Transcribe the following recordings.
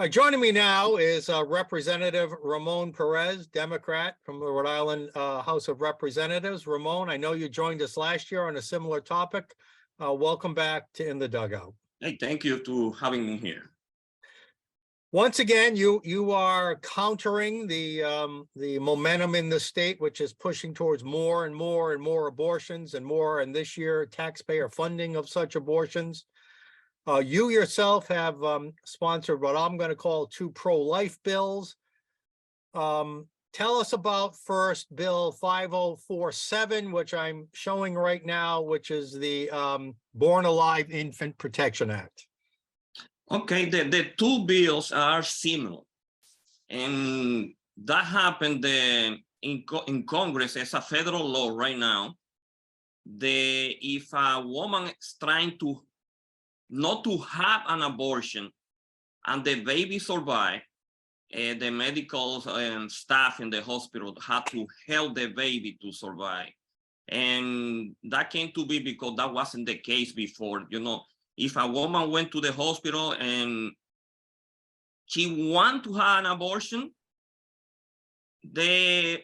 Joining me now is Representative Ramone Perez, Democrat from the Rhode Island House of Representatives. Ramone, I know you joined us last year on a similar topic. Welcome back to In the Dugout. Hey, thank you to having me here. Once again, you are countering the momentum in the state, which is pushing towards more and more and more abortions and this year taxpayer funding of such abortions. You yourself have sponsored what I'm going to call two pro-life bills. Tell us about first Bill 5047, which I'm showing right now, which is the Born Alive Infant Protection Act. Okay, the two bills are similar, and that happened in Congress as a federal law right now. If a woman is trying to not to have an abortion and the baby survive, the medical staff in the hospital had to help the baby to survive. And that came to be because that wasn't the case before. You know, if a woman went to the hospital and she wanted to have an abortion, they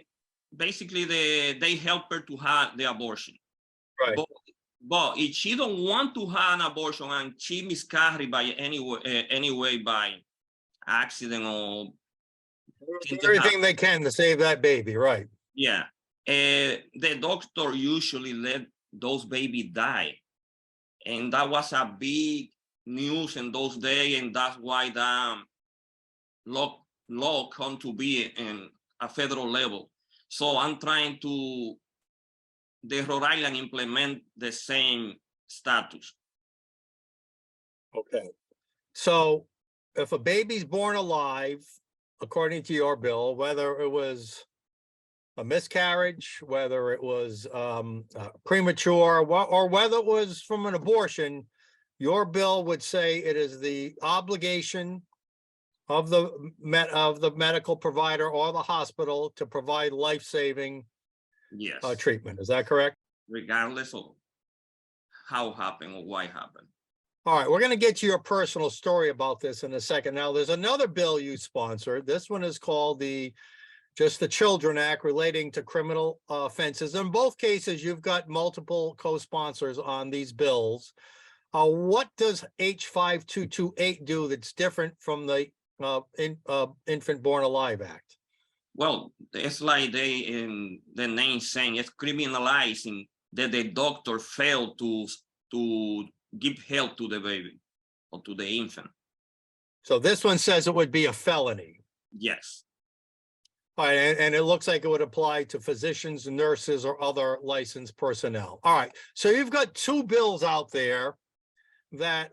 help her to have the abortion. Right. But if she don't want to have an abortion and she miscarried by anyway by accident or everything they can to save that baby, right? Yeah, the doctor usually let those babies die, and that was a big news in those days, and that's why the law come to be in a federal level. So I'm trying to the Rhode Island implement the same status. Okay. So if a baby's born alive, according to your bill, whether it was a miscarriage, whether it was premature, or whether it was from an abortion, your bill would say it is the obligation of the medical provider or the hospital to provide life-saving treatment. Is that correct? Regardless of how happened or why happened. All right, we're going to get to your personal story about this in a second. Now, there's another bill you sponsored. This one is called the Children Act relating to criminal offenses. In both cases, you've got multiple co-sponsors on these bills. What does H5228 do that's different from the Infant Born Alive Act? Well, it's like the name saying, it's criminalizing that the doctor failed to give help to the baby or to the infant. So this one says it would be a felony. Yes. All right, and it looks like it would apply to physicians, nurses, or other licensed personnel. All right, so you've got two bills out there that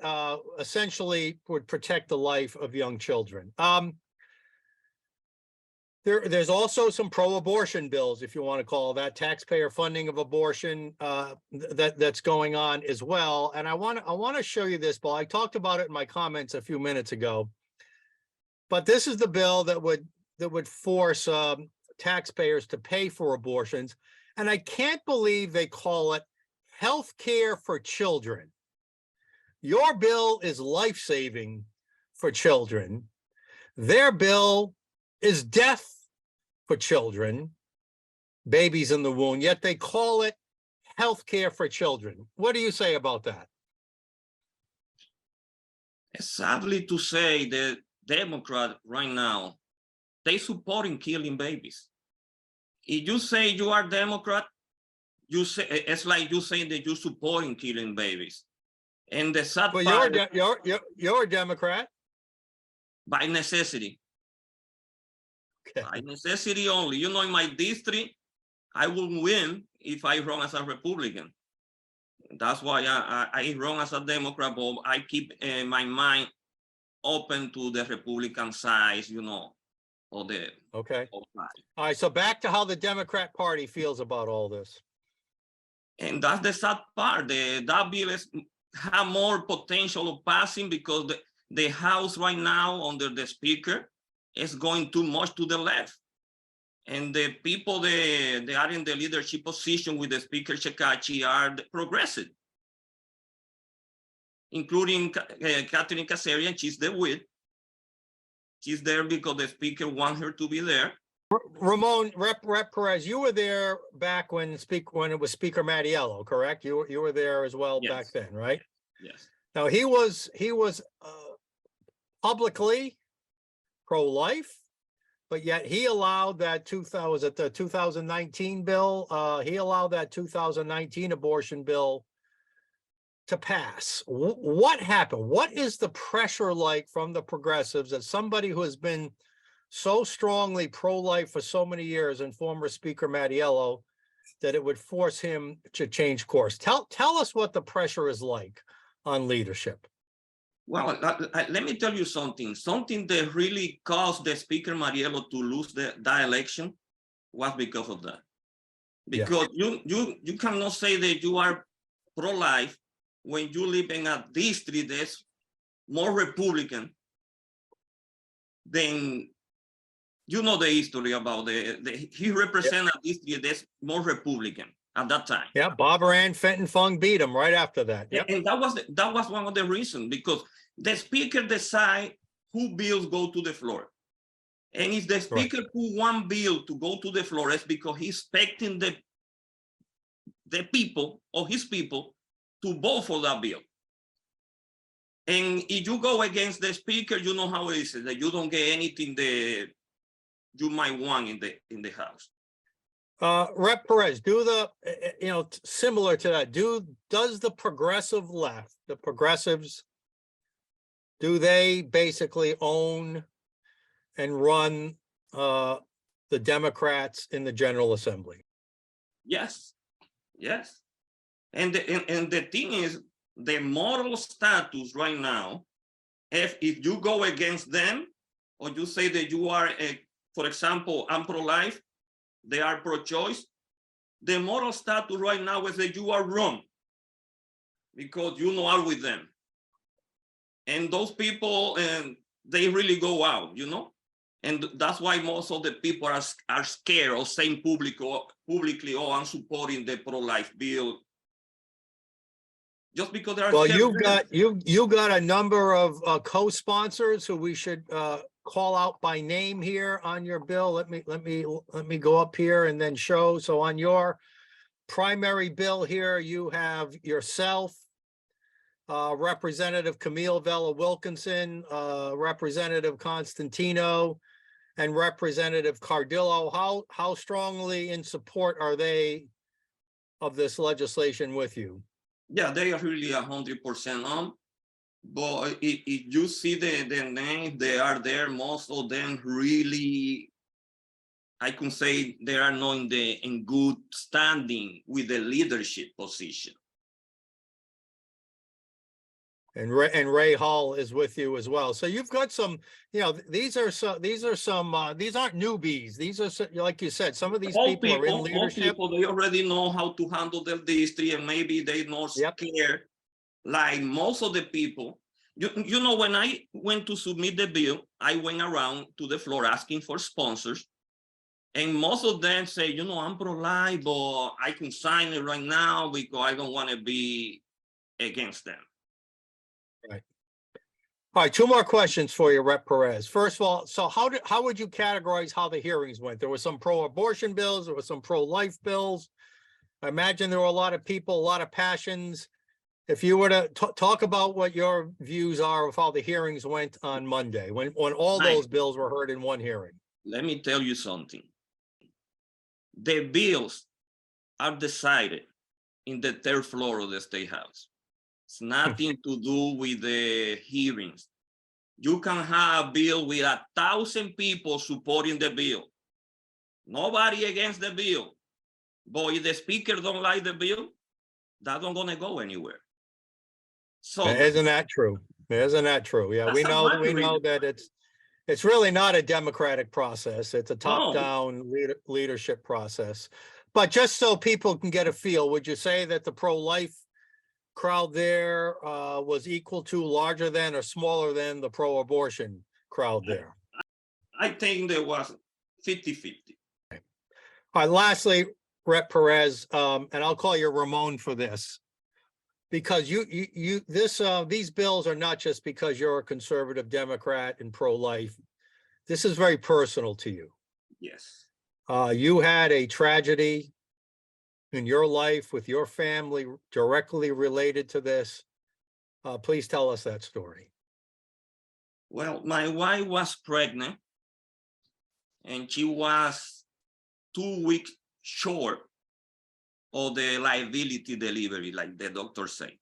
essentially would protect the life of young children. There's also some pro-abortion bills, if you want to call that, taxpayer funding of abortion that's going on as well. And I want to show you this bill. I talked about it in my comments a few minutes ago, but this is the bill that would force taxpayers to pay for abortions. And I can't believe they call it health care for children. Your bill is life-saving for children. Their bill is death for children, babies in the womb, yet they call it health care for children. What do you say about that? Sadly to say, the Democrat right now, they supporting killing babies. If you say you are Democrat, you say it's like you saying that you're supporting killing babies. And the sad part, you're a Democrat by necessity. Okay. By necessity only. You know, in my district, I will win if I run as a Republican. That's why I run as a Democrat, but I keep my mind open to the Republican side, you know, or the okay. All right, so back to how the Democrat Party feels about all this. And that's the sad part. That bill have more potential of passing because the House right now under the Speaker is going too much to the left. And the people they are in the leadership position with the Speaker Shekarchi are progressive, including Catherine Kazarian, she's the wit. She's there because the speaker wants her to be there. Ramone, Rep Perez, you were there back when it was Speaker Mattiello, correct? You were there as well back Yes. then, right? Yes. Now he was publicly pro-life, but yet he allowed that 2019 bill. He allowed that 2019 abortion bill to pass. What happened? What is the pressure like from the progressives as somebody who has been so strongly pro-life for so many years and former Speaker Mattiello that it would force him to change course? Tell us what the pressure is like on leadership. Well, let me tell you something. Something that really caused the Speaker Mattiello to lose that election was because of that. Because you cannot say that you are pro-life when you live in a district that's more Republican than, you know, the history about he represents a district that's more Republican at that time. Yeah, Barbara Ann Fenton Fung beat him right after that. Yep. And that was one of the reasons, because the speaker decide who bills go to the floor. And if the speaker put one bill to go to the floor, it's because he's expecting the people or his people to vote for that bill. And if you go against the speaker, you know how it is, that you don't get anything that you might want in the House. Rep Perez, similar to that, does the progressive left, the progressives, do they basically own and run the Democrats in the General Assembly? Yes, yes. And the thing is, the moral status right now, if you go against them, or you say that you are, for example, I'm pro-life, they are pro-choice, the moral status right now is that you are wrong because you are with them. And those people, they really go out, you know? And that's why most of the people are scared of saying publicly, oh, I'm supporting the pro-life bill. Just because they're scared. You got a number of co-sponsors who we should call out by name here on your bill. Let me go up here and then show. So on your primary bill here, you have yourself, Representative Camille Vella Wilkinson, Representative Constantino, and Representative Cardillo. How strongly in support are they of this legislation with you? Yeah, they are really 100% on. But if you see the names, they are there, most of them really, I can say they are not in good standing with the leadership position. And Ray Hall is with you as well. So you've got some, these aren't newbies. These are, like you said, some of these people are in leadership. They already know how to handle their district, and maybe they're not scared. Like most of the people, you know, when I went to submit the bill, I went around to the floor asking for sponsors. And most of them say, I'm pro-life, but I can sign it right now because I don't want to be against them. Right. All right, two more questions for you, Rep Perez. First of all, so how would you categorize how the hearings went? There were some pro-abortion bills, there were some pro-life bills. I imagine there were a lot of people, a lot of passions. If you were to talk about what your views are of how the hearings went on Monday, when all those bills were heard in one hearing. Let me tell you something. The bills are decided in the third floor of the State House. It's nothing to do with the hearings. You can have a bill with 1,000 people supporting the bill. Nobody against the bill. But if the speaker don't like the bill, that's not gonna go anywhere. So isn't that true? Isn't that true? Yeah, we know that it's really not a democratic process. It's a top-down leadership process. But just so people can get a feel, would you say that the pro-life crowd there was equal to, larger than, or smaller than the pro-abortion crowd there? I think there was 50-50. All right, lastly, Rep Perez, and I'll call you Ramone for this, because these bills are not just because you're a conservative Democrat and pro-life. this is very personal to you. Yes. You had a tragedy in your life with your family directly related to this. Please tell us that story. Well, my wife was pregnant and she was 2 weeks short of the liability delivery, like the doctor said.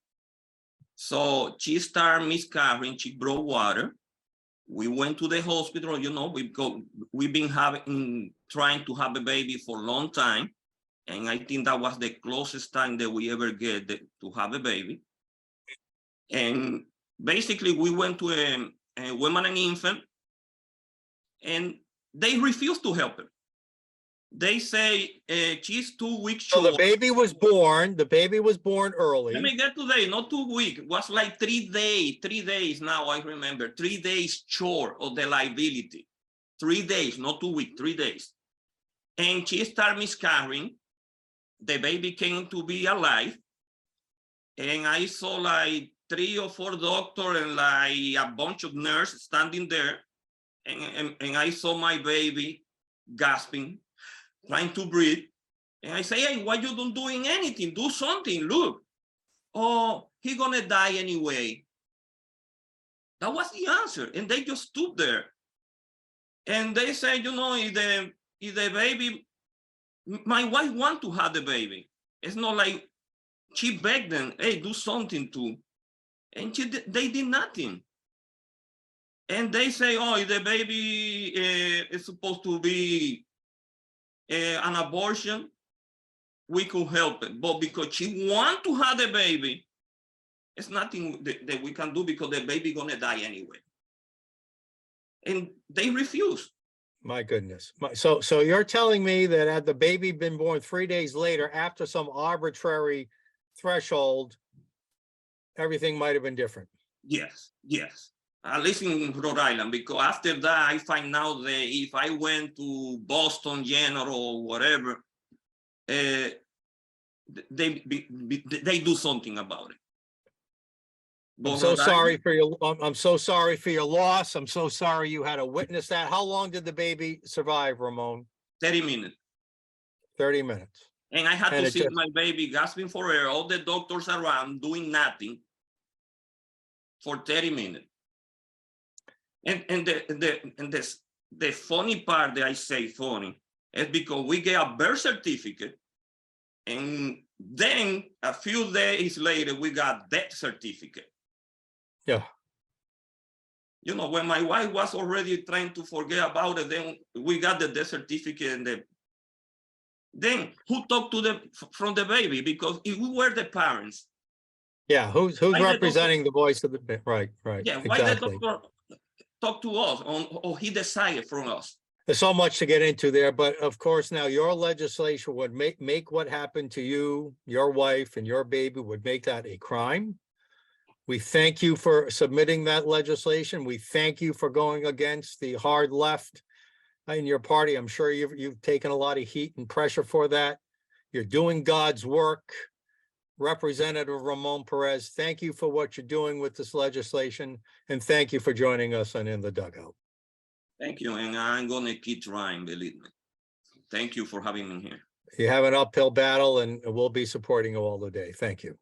So she started miscarrying, she brought water. We went to the hospital, you know, we've been trying to have a baby for a long time. And I think that was the closest time that we ever get to have a baby. And basically we went to a woman and infant, and they refused to help her. They say she's 2 weeks So short. the baby was born early. Let me get today, not 2 weeks. It was like 3 days, 3 days now, I remember. 3 days short of the liability. 3 days, not 2 weeks, 3 days. And she started miscarrying. The baby came to be alive. And I saw like 3 or 4 doctors and like a bunch of nurses standing there. And I saw my baby gasping, trying to breathe. And I say, hey, why you don't doing anything? Do something, look. Oh, he's gonna die anyway. That was the answer. And they just stood there. And they say, you know, if the baby, my wife want to have the baby. It's not like she begged them, hey, do something too. And they did nothing. And they say, oh, if the baby is supposed to be an abortion, we could help it. But because she want to have the baby, it's nothing that we can do because the baby gonna die anyway. And they refuse. My goodness. So you're telling me that had the baby been born 3 days later after some arbitrary threshold, everything might have been different? Yes, yes. At least in Rhode Island, because after that, I find out that if I went to Boston General or whatever, they do something about it. But I'm so Rhode sorry Island, for your, I'm so sorry for your loss. I'm so sorry you had to witness that. How long did the baby survive, Ramone? 30 minutes. 30 minutes. And I had And to it see just- my baby gasping for air, all the doctors around doing nothing for 30 minutes. And the funny part that I say funny is because we get a birth certificate, and then a few days later we got death certificate. Yeah. You know, when my wife was already trying to forget about it, then we got the death certificate, and then who talked to from the baby? Because if we were the parents. Yeah, who's Why the representing the voice of the, right, Yeah, why exactly. the doctor talk to us or he decided from us? There's so much to get into there, but of course now your legislation would make what happened to you, your wife and your baby would make that a crime. We thank you for submitting that legislation. We thank you for going against the hard left in your party. I'm sure you've taken a lot of heat and pressure for that. You're doing God's work. Representative Ramone Perez, thank you for what you're doing with this legislation, and thank you for joining us on In the Dugout. Thank you, and I'm gonna keep trying, believe me. Thank you for having me here. You have an uphill battle, and we'll be supporting you all the day. Thank you.